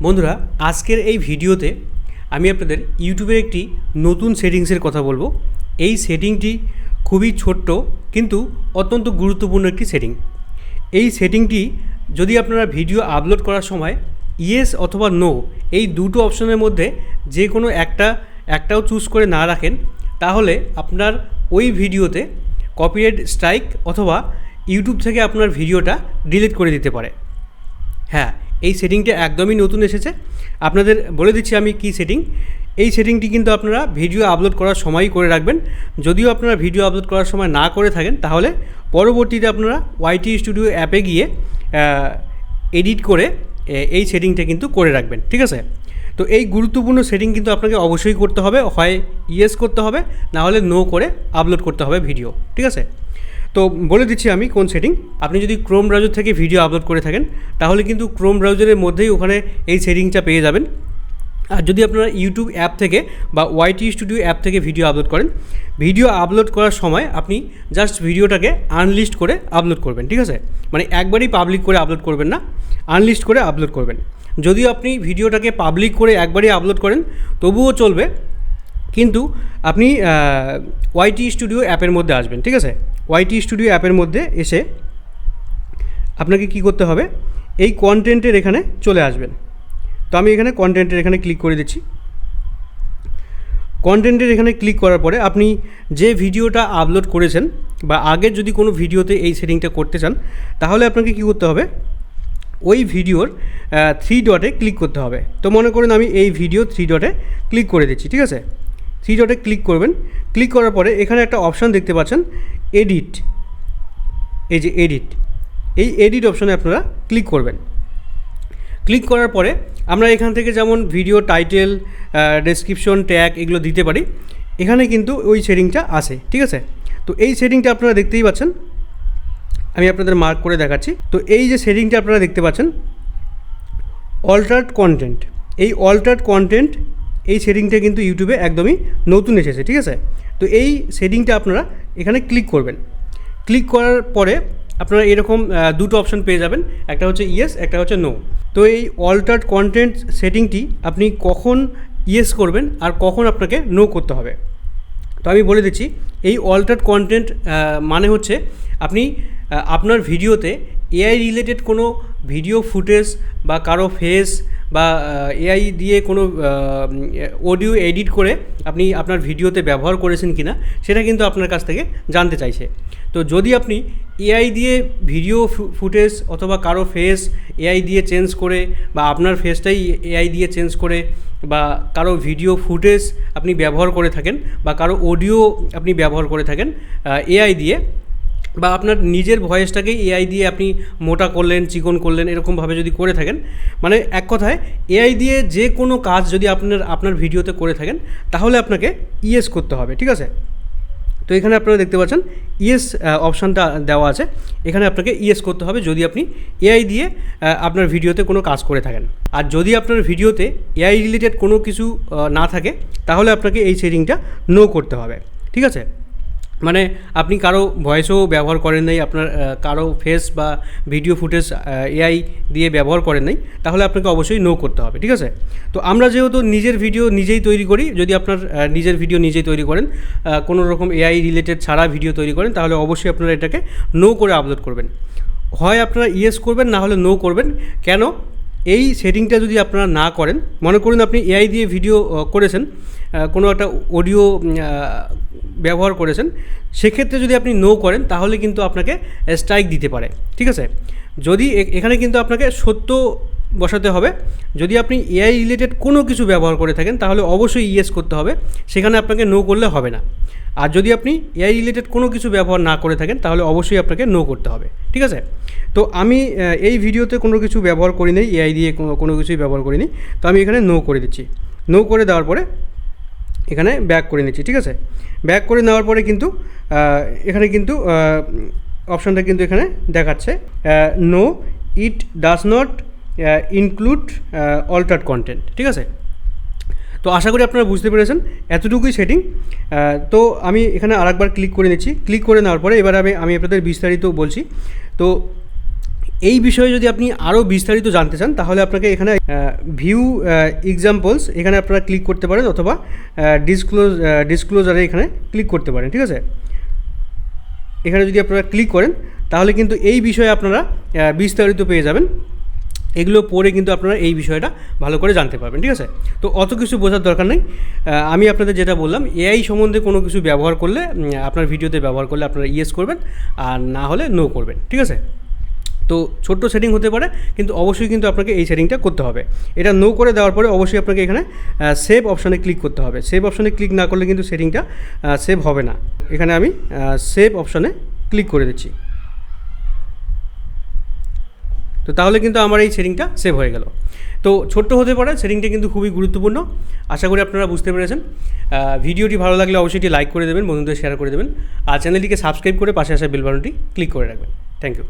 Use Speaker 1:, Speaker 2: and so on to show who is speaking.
Speaker 1: বন্ধুরা, আজকের এই ভিডিওতে আমি আপনাদের ইউটিউবের একটি নতুন সেটিংসের কথা বলবো। এই সেটিংটি খুবই ছোট্ট কিন্তু অত্যন্ত গুরুত্বপূর্ণ একটি সেটিং। এই সেটিংটি যদি আপনারা ভিডিও আপলোড করার সময় ইয়েস অথবা নো এই দুটো অপশনের মধ্যে যে কোনো একটাও চুজ করে না রাখেন, তাহলে আপনার ওই ভিডিওতে কপিরাইট স্ট্রাইক অথবা ইউটিউব থেকে আপনার ভিডিওটা ডিলিট করে দিতে পারে। হ্যাঁ, এই সেটিংটা একদমই নতুন এসেছে। আপনাদের বলে দিচ্ছি আমি কি সেটিং। এই সেটিংটি কিন্তু আপনারা ভিডিও আপলোড করার সময়ই করে রাখবেন। যদিও আপনারা ভিডিও আপলোড করার সময় না করে থাকেন, তাহলে পরবর্তীতে আপনারা ওয়াইটি স্টুডিও অ্যাপে গিয়ে এডিট করে এই সেটিংটা কিন্তু করে রাখবেন, ঠিক আছে? তো এই গুরুত্বপূর্ণ সেটিং কিন্তু আপনাকে অবশ্যই করতে হবে, হয় ইয়েস করতে হবে, না হলে নো করে আপলোড করতে হবে ভিডিও, ঠিক আছে? তো বলে দিচ্ছি আমি কোন সেটিং। আপনি যদি ক্রোম ব্রাউজার থেকে ভিডিও আপলোড করে থাকেন, তাহলে কিন্তু ক্রোম ব্রাউজারের মধ্যেই ওখানে এই সেটিংটা পেয়ে যাবেন। আর যদি আপনারা ইউটিউব অ্যাপ থেকে বা ওয়াইটি স্টুডিও অ্যাপ থেকে ভিডিও আপলোড করেন, ভিডিও আপলোড করার সময় আপনি জাস্ট ভিডিওটাকে আনলিস্ট করে আপলোড করবেন, ঠিক আছে? মানে একবারই পাবলিক করে আপলোড করবেন না, আনলিস্ট করে আপলোড করবেন। যদিও আপনি ভিডিওটাকে পাবলিক করে একবারই আপলোড করেন তবুও চলবে, কিন্তু আপনি ওয়াইটি স্টুডিও অ্যাপের মধ্যে আসবেন, ঠিক আছে? ওয়াইটি স্টুডিও অ্যাপের মধ্যে এসে আপনাকে কি করতে হবে, এই কন্টেন্টের এখানে চলে আসবেন। তো আমি এখানে কন্টেন্টের এখানে ক্লিক করে দিচ্ছি। কন্টেন্টের এখানে ক্লিক করার পরে আপনি যে ভিডিওটা আপলোড করেছেন বা আগের যদি কোনো ভিডিওতে এই সেটিংটা করতে চান, তাহলে আপনাকে কি করতে হবে, ওই ভিডিওর 3 ডটে ক্লিক করতে হবে। তো মনে করুন আমি এই ভিডিও 3 ডটে ক্লিক করে দিচ্ছি, ঠিক আছে? 3 ডটে ক্লিক করবেন। ক্লিক করার পরে এখানে একটা অপশান দেখতে পাচ্ছেন, এডিট। এই যে এডিট, এই এডিট অপশানে আপনারা ক্লিক করবেন। ক্লিক করার পরে আমরা এখান থেকে যেমন ভিডিও টাইটেল, ডেসক্রিপশন, ট্যাগ এগুলো দিতে পারি, এখানে কিন্তু ওই সেটিংটা আসে, ঠিক আছে? তো এই সেটিংটা আপনারা দেখতেই পাচ্ছেন, আমি আপনাদের মার্ক করে দেখাচ্ছি। তো এই যে সেটিংটা আপনারা দেখতে পাচ্ছেন, অল্টার্ড কন্টেন্ট, এই অল্টার্ড কন্টেন্ট এই সেটিংটা কিন্তু ইউটিউবে একদমই নতুন এসেছে, ঠিক আছে? তো এই সেটিংটা আপনারা এখানে ক্লিক করবেন। ক্লিক করার পরে আপনারা এরকম দুটো অপশান পেয়ে যাবেন, একটা হচ্ছে ইয়েস, একটা হচ্ছে নো। তো এই অল্টার্ড কন্টেন্ট সেটিংটি আপনি কখন ইয়েস করবেন আর কখন আপনাকে নো করতে হবে, তো আমি বলে দিচ্ছি। এই অল্টার্ড কন্টেন্ট মানে হচ্ছে আপনি আপনার ভিডিওতে এআই রিলেটেড কোনো ভিডিও ফুটেজ বা কারো ফেস বা এআই দিয়ে কোনো অডিও এডিট করে আপনি আপনার ভিডিওতে ব্যবহার করেছেন কি না, সেটা কিন্তু আপনার কাছ থেকে জানতে চাইছে। তো যদি আপনি এআই দিয়ে ভিডিও ফুটেজ অথবা কারো ফেস এআই দিয়ে চেঞ্জ করে বা আপনার ফেসটাই এআই দিয়ে চেঞ্জ করে বা কারো ভিডিও ফুটেজ আপনি ব্যবহার করে থাকেন বা কারো অডিও আপনি ব্যবহার করে থাকেন এআই দিয়ে, বা আপনার নিজের ভয়েসটাকেই এআই দিয়ে আপনি মোটা করলেন, চিকন করলেন, এরকমভাবে যদি করে থাকেন, মানে এক কথায় এআই দিয়ে যে কোনো কাজ যদি আপনার ভিডিওতে করে থাকেন, তাহলে আপনাকে ইয়েস করতে হবে, ঠিক আছে? তো এখানে আপনারা দেখতে পাচ্ছেন ইয়েস অপশানটা দেওয়া আছে, এখানে আপনাকে ইয়েস করতে হবে যদি আপনি এআই দিয়ে আপনার ভিডিওতে কোনো কাজ করে থাকেন। আর যদি আপনার ভিডিওতে এআই রিলেটেড কোনো কিছু না থাকে, তাহলে আপনাকে এই সেটিংটা নো করতে হবে, ঠিক আছে? মানে আপনি কারো ভয়েসও ব্যবহার করেন নাই, আপনার কারো ফেস বা ভিডিও ফুটেজ এআই দিয়ে ব্যবহার করেন নাই, তাহলে আপনাকে অবশ্যই নো করতে হবে, ঠিক আছে? তো আমরা যেহেতু নিজের ভিডিও নিজেই তৈরি করি, যদি আপনার নিজের ভিডিও নিজেই তৈরি করেন, কোনো রকম এআই রিলেটেড ছাড়া ভিডিও তৈরি করেন, তাহলে অবশ্যই আপনারা এটাকে নো করে আপলোড করবেন। হয় আপনারা ইয়েস করবেন, না হলে নো করবেন। কেন? এই সেটিংটা যদি আপনারা না করেন, মনে করুন আপনি এআই দিয়ে ভিডিও করেছেন, কোনো একটা অডিও ব্যবহার করেছেন, সেক্ষেত্রে যদি আপনি নো করেন, তাহলে কিন্তু আপনাকে স্ট্রাইক দিতে পারে, ঠিক আছে? যদি এখানে কিন্তু আপনাকে সত্য বসাতে হবে। যদি আপনি এআই রিলেটেড কোনো কিছু ব্যবহার করে থাকেন, তাহলে অবশ্যই ইয়েস করতে হবে, সেখানে আপনাকে নো করলে হবে না। আর যদি আপনি এআই রিলেটেড কোনো কিছু ব্যবহার না করে থাকেন, তাহলে অবশ্যই আপনাকে নো করতে হবে, ঠিক আছে? তো আমি এই ভিডিওতে কোনো কিছু ব্যবহার করি নি, এআই দিয়ে কোনো কিছুই ব্যবহার করিনি, তো আমি এখানে নো করে দিচ্ছি। নো করে দেওয়ার পরে এখানে ব্যাক করে নিচ্ছি, ঠিক আছে? ব্যাক করে নেওয়ার পরে কিন্তু এখানে কিন্তু অপশানটা কিন্তু এখানে দেখাচ্ছে, no it does not include altered content, ঠিক আছে? তো আশা করি আপনারা বুঝতে পেরেছেন, এতটুকুই সেটিং। তো আমি এখানে আরেকবার ক্লিক করে নিচ্ছি। ক্লিক করে নেওয়ার পরে এবার আমি আপনাদের বিস্তারিত বলছি। তো এই বিষয়ে যদি আপনি আরও বিস্তারিত জানতে চান তাহলে আপনাকে এখানে ভিউ এক্সাম্পলস এখানে আপনারা ক্লিক করতে পারেন, অথবা ডিসক্লোজারে এখানে ক্লিক করতে পারেন। ঠিক আছে, এখানে যদি আপনারা ক্লিক করেন তাহলে কিন্তু এই বিষয়ে আপনারা বিস্তারিত পেয়ে যাবেন। এগুলো পড়ে কিন্তু আপনারা এই বিষয়টা ভালো করে জানতে পারবেন। ঠিক আছে, তো অত কিছু বোঝার দরকার নেই। আমি আপনাদের যেটা বললাম, এআই সম্বন্ধে কোনো কিছু ব্যবহার করলে, আপনার ভিডিওতে ব্যবহার করলে আপনারা ইয়েস করবেন, আর না হলে নো করবেন। ঠিক আছে, তো ছোট্ট সেটিং হতে পারে, কিন্তু অবশ্যই কিন্তু আপনাকে এই সেটিংটা করতে হবে। এটা নো করে দেওয়ার পরে অবশ্যই আপনাকে এখানে সেভ অপশানে ক্লিক করতে হবে। সেভ অপশানে ক্লিক না করলে কিন্তু সেটিংটা সেভ হবে না। এখানে আমি সেভ অপশানে ক্লিক করে দিচ্ছি। তো তাহলে কিন্তু আমার এই সেটিংটা সেভ হয়ে গেল। তো ছোট্ট হতে পারে, সেটিংটা কিন্তু খুবই গুরুত্বপূর্ণ। আশা করি আপনারা বুঝতে পেরেছেন। ভিডিওটি ভালো লাগলে অবশ্যই এটি লাইক করে দেবেন, বন্ধুদের শেয়ার করে দেবেন, আর চ্যানেলটিকে সাবস্ক্রাইব করে পাশে আসা বেল বাটনটি ক্লিক করে রাখবেন। Thank you.